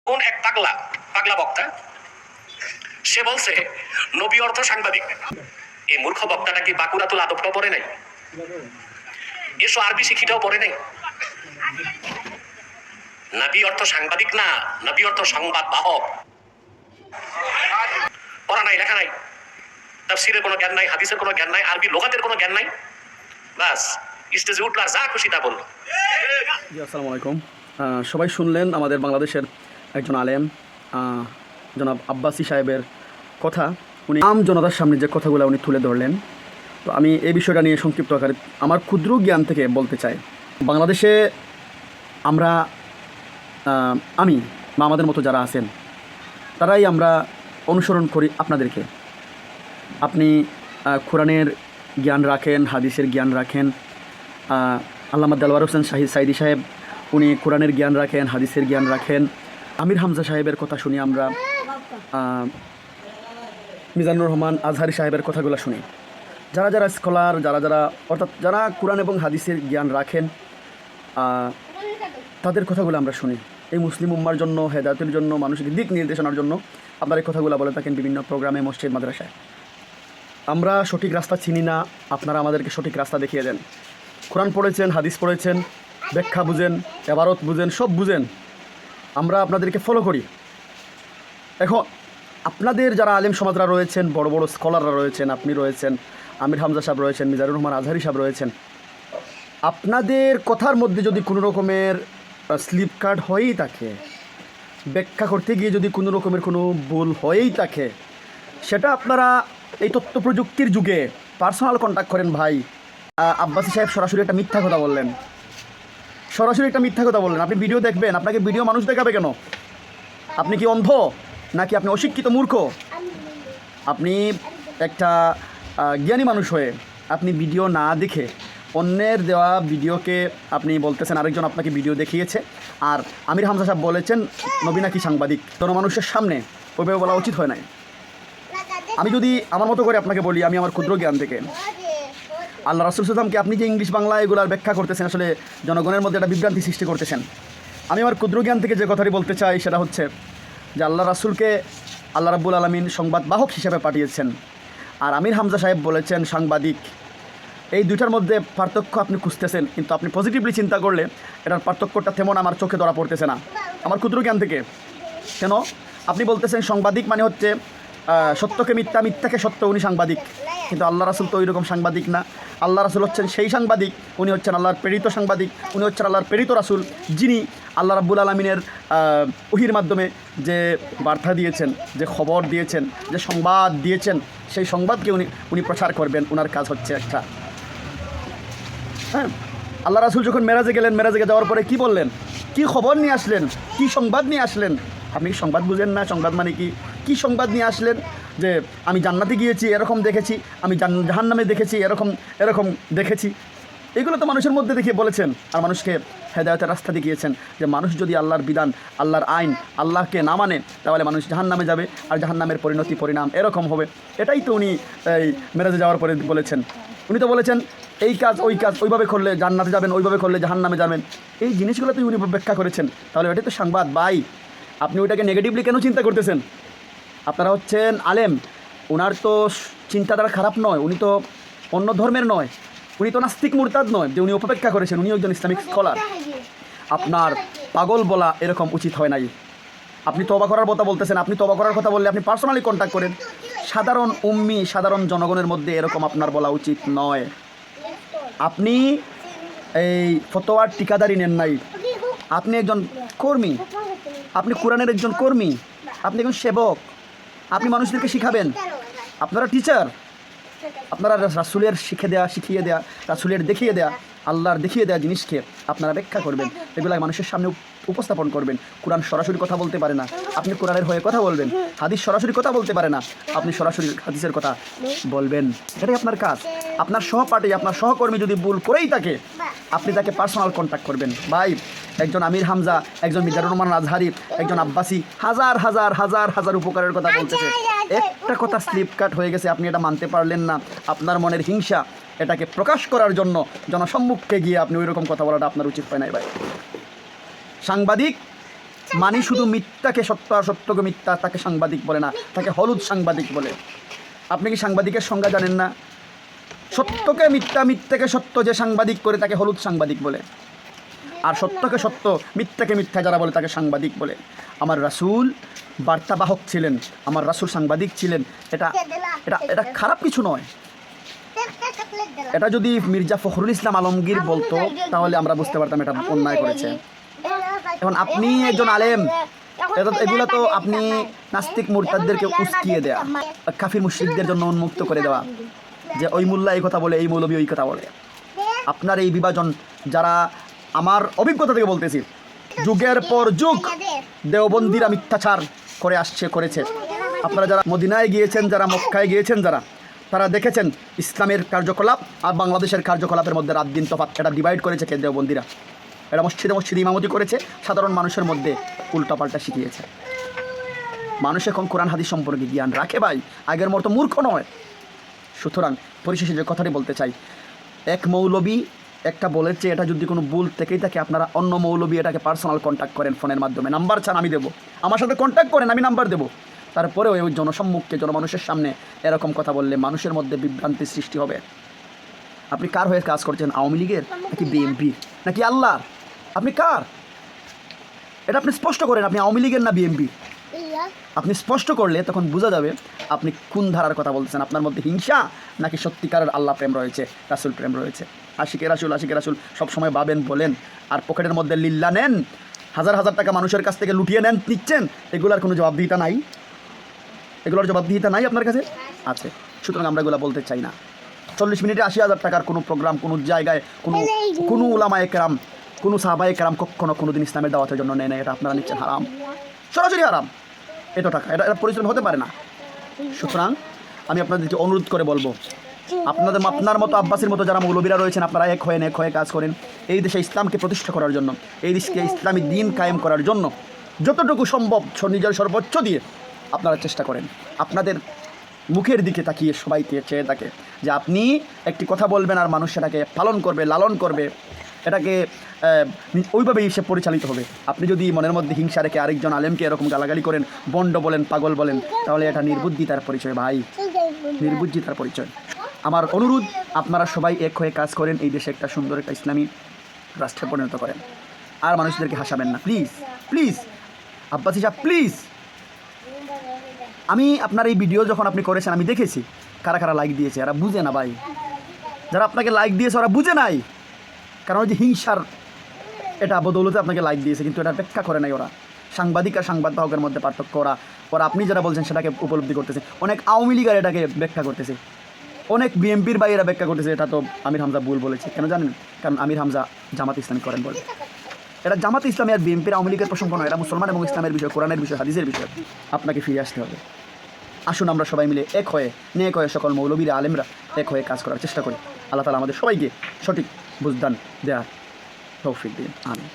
কোন এক পাগলা পাগলা বক্তা সে বলছে নবী অর্থ সাংবাদিক। এই মূর্খ বক্তাটা কি বাকুরাতুল আদবটাও পড়ে নাই, এসো আরবি শিখিটাও পড়ে নাই। নবী অর্থ সাংবাদিক না, নবী অর্থ সংবাদ বাহক। পড়া নাই, লেখা নাই, তাফসীরের কোনো জ্ঞান নাই, হাদিসের কোনো জ্ঞান নাই, আরবি লুগাতের কোনো জ্ঞান নাই, বাস স্টেজে উঠলো আর যা খুশি তা বললো। জি, আসসালামু আলাইকুম। সবাই শুনলেন আমাদের বাংলাদেশের একজন আলেম জনাব আব্বাসী সাহেবের কথা। উনি আম জনতার সামনে যে কথাগুলো উনি তুলে ধরলেন, তো আমি এই বিষয়টা নিয়ে সংক্ষিপ্ত আকারে আমার ক্ষুদ্র জ্ঞান থেকে বলতে চাই। বাংলাদেশে আমরা আমি বা আমাদের মতো যারা আছেন তারাই আমরা অনুসরণ করি আপনাদেরকে। আপনি কোরআনের জ্ঞান রাখেন, হাদিসের জ্ঞান রাখেন। আল্লামা দেলওয়ার হোসেন সাইদি সাহেব উনি কোরআনের জ্ঞান রাখেন, হাদিসের জ্ঞান রাখেন। আমির হামজা সাহেবের কথা শুনি আমরা, মিজানুর রহমান আজহারি সাহেবের কথাগুলো শুনি। যারা যারা স্কলার, যারা যারা অর্থাৎ যারা কোরআন এবং হাদিসের জ্ঞান রাখেন, তাদের কথাগুলো আমরা শুনি। এই মুসলিম উম্মার জন্য, হেদায়েতের জন্য, মানুষকে দিক নির্দেশনার জন্য আপনারা এই কথাগুলো বলে থাকেন বিভিন্ন প্রোগ্রামে, মসজিদ, মাদ্রাসায়। আমরা সঠিক রাস্তা চিনি না, আপনারা আমাদেরকে সঠিক রাস্তা দেখিয়ে দেন। কোরআন পড়েছেন, হাদিস পড়েছেন, ব্যাখ্যা বুঝেন, এবারত বুঝেন, সব বুঝেন, আমরা আপনাদেরকে ফলো করি। এখন আপনাদের যারা আলেম সমাজরা রয়েছেন, বড় বড় স্কলাররা রয়েছেন, আপনি রয়েছেন, আমির হামজা সাহেব রয়েছেন, মিজানুর রহমান আজহারি সাহেব রয়েছেন, আপনাদের কথার মধ্যে যদি কোনো রকমের স্লিপ কার্ড হয়েই থাকে, ব্যাখ্যা করতে গিয়ে যদি কোনো রকমের কোনো ভুল হয়েই থাকে, সেটা আপনারা এই তথ্য প্রযুক্তির যুগে পার্সোনাল কন্ট্যাক্ট করেন। ভাই আব্বাসী সাহেব সরাসরি একটা মিথ্যা কথা বললেন, সরাসরি একটা মিথ্যা কথা বললেন। আপনি ভিডিও দেখবেন, আপনাকে ভিডিও মানুষ দেখাবে কেন? আপনি কি অন্ধ নাকি আপনি অশিক্ষিত মূর্খ? আপনি একটা জ্ঞানী মানুষ হয়ে আপনি ভিডিও না দেখে অন্যের দেওয়া ভিডিওকে আপনি বলতেছেন আরেকজন আপনাকে ভিডিও দেখিয়েছে, আর আমির হামজা সাহেব বলেছেন নবী নাকি সাংবাদিক। জনমানুষের সামনে ওইভাবে বলা উচিত হয় নাই। আমি যদি আমার মতো করে আপনাকে বলি, আমি আমার ক্ষুদ্র জ্ঞান থেকে, আল্লাহ রাসূল সাল্লাল্লাহু আলাইহি ওয়াসাল্লামকে আপনি যে ইংলিশ বাংলা এগুলার ব্যাখ্যা করতেছেন, আসলে জনগণের মধ্যে একটা বিভ্রান্তি সৃষ্টি করতেছেন। আমি আমার ক্ষুদ্র জ্ঞান থেকে যে কথাটি বলতে চাই সেটা হচ্ছে যে আল্লাহ রাসূলকে আল্লাহ রাব্বুল আলামিন সংবাদ বাহক হিসেবে পাঠিয়েছেন, আর আমির হামজা সাহেব বলেছেন সাংবাদিক। এই দুইটার মধ্যে পার্থক্য আপনি খুঁজতেছেন, কিন্তু আপনি পজিটিভলি চিন্তা করলে এটার পার্থক্যটা তেমন আমার চোখে ধরা পড়তেছে না আমার ক্ষুদ্র জ্ঞান থেকে। কেন? আপনি বলতেছেন সাংবাদিক মানে হচ্ছে সত্যকে মিথ্যা, মিথ্যাকে সত্য, উনি সাংবাদিক। কিন্তু আল্লাহ রাসূল তো ওইরকম সাংবাদিক না। আল্লাহ রাসূল হচ্ছেন সেই সাংবাদিক, উনি হচ্ছেন আল্লাহর প্রেরিত সাংবাদিক, উনি হচ্ছেন আল্লাহর প্রেরিত রাসূল, যিনি আল্লাহ রাব্বুল আলামিনের ওহীর মাধ্যমে যে বার্তা দিয়েছেন, যে খবর দিয়েছেন, যে সংবাদ দিয়েছেন, সেই সংবাদকে উনি প্রচার করবেন। ওনার কাজ হচ্ছে একটা। হ্যাঁ, আল্লাহ রাসূল যখন মেরাজে গেলেন, মেরাজে যাওয়ার পরে কি বললেন, কি খবর নিয়ে আসলেন, কি সংবাদ নিয়ে আসলেন? আপনি সংবাদ বুঝেন না? সংবাদ মানে কি সংবাদ নিয়ে আসলেন? যে আমি জান্নাতে গিয়েছি, এরকম দেখেছি, আমি জাহান্নামে দেখেছি, এরকম দেখেছি। এগুলো তো মানুষের মধ্যে দেখিয়ে বলেছেন, আর মানুষকে হেদায়েতের রাস্তা দেখিয়েছেন যে মানুষ যদি আল্লাহর বিধান, আল্লাহর আইন, আল্লাহকে না মানে, তাহলে মানুষ জাহান্নামে যাবে, আর জাহান্নামের পরিণাম এরকম হবে। এটাই তো উনি এই মেরাজে যাওয়ার পরে বলেছেন। উনি তো বলেছেন এই কাজ ওই কাজ, ওইভাবে করলে জান্নাতে যাবেন, ওইভাবে করলে জাহান্নামে যাবেন। এই জিনিসগুলো তো উনি ব্যাখ্যা করেছেন। তাহলে ওটাই তো সংবাদ। ভাই, আপনি ওইটাকে নেগেটিভলি কেন চিন্তা করতেছেন? আপনারা হচ্ছেন আলেম, ওনার তো চিন্তাধারা খারাপ নয়, উনি তো অন্য ধর্মের নয়, উনি তো নাস্তিক মুরতাদ নয় যে উনি উপেক্ষা করেছেন, উনি একজন ইসলামিক স্কলার। আপনার পাগল বলা এরকম উচিত হয় নাই। আপনি তওবা করার কথা বলতেছেন, আপনি তওবা করার কথা বললে আপনি পার্সোনালি কন্ট্যাক্ট করেন। সাধারণ উম্মি, সাধারণ জনগণের মধ্যে এরকম আপনার বলা উচিত নয়। আপনি এই ফতোয়ার ঠিকাদারি নেন নাই, আপনি একজন কর্মী, আপনি কোরআনের একজন কর্মী, আপনি একজন সেবক, আপনি মানুষদেরকে শিখাবেন। আপনারা টিচার, আপনারা রাসূলের শিখিয়ে দেয়া, রাসূলের দেখিয়ে দেয়া, আল্লাহর দেখিয়ে দেয়া জিনিসকে আপনারা ব্যাখ্যা করবেন, এগুলো মানুষের সামনে উপস্থাপন করবেন। কোরআন সরাসরি কথা বলতে পারে না, আপনি কোরআনের হয়ে কথা বলবেন। হাদিস সরাসরি কথা বলতে পারে না, আপনি সরাসরি হাদিসের কথা বলবেন। এটাই আপনার কাজ। আপনার সহপাঠী, আপনার সহকর্মী যদি ভুল করেই থাকে, আপনি তাকে পার্সোনাল কন্ট্যাক্ট করবেন। ভাই, একজন আমির হামজা, একজন মিজানুর রহমান আজহারি, একজন আব্বাসী হাজার হাজার হাজার হাজার উপকারের কথা বলতেছে। একটা কথা স্লিপ কাট হয়ে গেছে, আপনি এটা মানতে পারলেন না। আপনার মনের হিংসা, এটাকে প্রকাশ করার জন্য জনসম্মুখে গিয়ে আপনি ওই রকম কথা বলাটা আপনার উচিত হয় নাই। ভাই, সাংবাদিক মানে শুধু মিথ্যাকে সত্য আর সত্যকে মিথ্যা, তাকে সাংবাদিক বলে না, তাকে হলুদ সাংবাদিক বলে। আপনি কি সাংবাদিকের সংজ্ঞা জানেন না? সত্যকে মিথ্যা, মিথ্যাকে সত্য যে সাংবাদিক করে তাকে হলুদ সাংবাদিক বলে। আর সত্যকে সত্য, মিথ্যাকে মিথ্যা যারা বলে তাকে সাংবাদিক বলে। আমার রাসূল বার্তাবাহক ছিলেন, আমার রাসূল সাংবাদিক ছিলেন। এটা এটা এটা খারাপ কিছু নয়। এটা যদি মির্জা ফখরুল ইসলাম আলমগীর বলতো তাহলে আমরা বুঝতে পারতাম এটা অন্যায় করেছে। এখন আপনি একজন আলেম, এগুলো তো আপনি নাস্তিক মুরতাদদেরকে উস্কিয়ে দেয়া, কাফির মুশরিকদের জন্য উন্মুক্ত করে দেওয়া, যে ওই মোল্লা এই কথা বলে, এই মৌলবী ওই কথা বলে। আপনার এই বিভাজন, যারা আমার অভিজ্ঞতা থেকে বলতেছি, যুগের পর যুগ দেওবন্দিরা মিথ্যাচার করে আসছে, করেছে। আপনারা যারা মদিনায় গিয়েছেন, যারা মক্কায় গিয়েছেন, যারা তারা দেখেছেন ইসলামের কার্যকলাপ আর বাংলাদেশের কার্যকলাপের মধ্যে রাত দিন তফাৎ। এটা ডিভাইড করেছে কে? দেওবন্দিরা। এটা মসজিদে মসজিদে ইমামতি করেছে, সাধারণ মানুষের মধ্যে উল্টাপাল্টা শিখিয়েছে। মানুষ এখন কোরআন হাদিস সম্পর্কে জ্ঞান রাখে ভাই, আগের মতো মূর্খ নয়। সুতরাং পরিশেষে যে কথাটি বলতে চাই, এক মৌলবী একটা বলেছে, এটা যদি কোনো ভুল থেকেই থাকে আপনারা অন্য মৌলবী এটাকে পার্সোনাল কন্ট্যাক্ট করেন ফোনের মাধ্যমে, নাম্বার চান আমি দেবো, আমার সাথে কন্ট্যাক্ট করেন, আমি নাম্বার দেবো। তারপরেও ওই জনসম্মুখে জনমানুষের সামনে এরকম কথা বললে মানুষের মধ্যে বিভ্রান্তি সৃষ্টি হবে। আপনি কার হয়ে কাজ করছেন? আওয়ামী লীগের নাকি বিএনপির নাকি আল্লাহর? আপনি কার? এটা আপনি স্পষ্ট করেন, আপনি আওয়ামী লীগের না বিএনপি। আপনি স্পষ্ট করলে তখন বোঝা যাবে আপনি কোন ধারার কথা বলতেছেন। আপনার মধ্যে হিংসা নাকি সত্যিকারের আল্লাহ প্রেম রয়েছে, রাসূল প্রেম রয়েছে। আশিকে রাসূল সবসময় ভাবেন, বলেন, আর পকেটের মধ্যে লিল্লা নেন, হাজার হাজার টাকা মানুষের কাছ থেকে লুটিয়ে নিচ্ছেন। এগুলার কোনো জবাবদিহিতা নাই? এগুলোর জবাবদিহিতা নাই আপনার কাছে? আছে। সুতরাং আমরা এগুলো বলতে চাই না। 40 মিনিটে 80,000 টাকার কোনো প্রোগ্রাম, কোনো জায়গায়, কোনো উলামায়ে কেরাম, কোনো সাহাবায়ে কেরাম কখনো কোনোদিন ইসলামের দাওয়াতের জন্য নেয় না। এটা আপনারা নিচ্ছেন হারাম, সরাসরি হারাম। এত টাকা এটা পরিশ্রম হতে পারে না। সুতরাং আমি আপনাদেরকে অনুরোধ করে বলবো, আপনার মতো আব্বাসের মতো যারা মৌলবীরা রয়েছেন, আপনারা এক হয়ে কাজ করেন এই দেশে ইসলামকে প্রতিষ্ঠা করার জন্য, এই দেশকে ইসলামী দ্বীন কায়েম করার জন্য যতটুকু সম্ভব নিজের সর্বোচ্চ দিয়ে আপনারা চেষ্টা করেন। আপনাদের মুখের দিকে তাকিয়ে সবাই চেয়ে থাকে যে আপনি একটি কথা বলবেন আর মানুষ সেটাকে পালন করবে, লালন করবে, এটাকে ওইভাবেই সে পরিচালিত হবে। আপনি যদি মনের মধ্যে হিংসা রেখে আরেকজন আলেমকে এরকম গালাগালি করেন, বন্ড বলেন, পাগল বলেন, তাহলে এটা নির্বুদ্ধিতার পরিচয় ভাই, নির্বুদ্ধিতার পরিচয়। আমার অনুরোধ, আপনারা সবাই এক হয়ে কাজ করেন, এই দেশে একটা সুন্দর একটা ইসলামী রাষ্ট্রে পরিণত করেন। আর মানুষদেরকে হাসাবেন না প্লিজ, প্লিজ আব্বাসী সাহেব, প্লিজ। আমি আপনার এই ভিডিও যখন আপনি করেছেন আমি দেখেছি কারা কারা লাইক দিয়েছে। এরা বুঝে না ভাই, যারা আপনাকে লাইক দিয়েছে ওরা বুঝে নাই। কারণ ওই যে হিংসার এটা বদৌলতে আপনাকে লাইক দিয়েছে, কিন্তু এটা ব্যাখ্যা করে নাই ওরা। সাংবাদিক আর সাংবাদিকের মধ্যে পার্থক্য ওরা আপনি যেটা বলছেন সেটাকে উপলব্ধি করতেছে। অনেক আওয়ামী লীগের এটাকে ব্যাখ্যা করতেছে, অনেক বিএনপির বাইরেরা ব্যাখ্যা করতেছে এটা তো আমির হামজা ভুল বলেছে। কেন জানেন? কারণ আমির হামজা জামাত ইসলামী করেন বলে। এটা জামাত ইসলামী আর বিএনপির আওয়ামী লীগের প্রসঙ্গ নয়, এটা মুসলমান এবং ইসলামের বিষয়, কোরআনের বিষয়, হাদিসের বিষয়। আপনাকে ফিরে আসতে হবে। আসুন আমরা সবাই মিলে এক হয়ে, নেক হয়ে, সকল মৌলবীরা আলেমরা এক হয়ে কাজ করার চেষ্টা করি। আল্লাহ তাআলা আমাদের সবাইকে সঠিক বুঝদান দেওয়ার তৌফিক দিন। আমিন।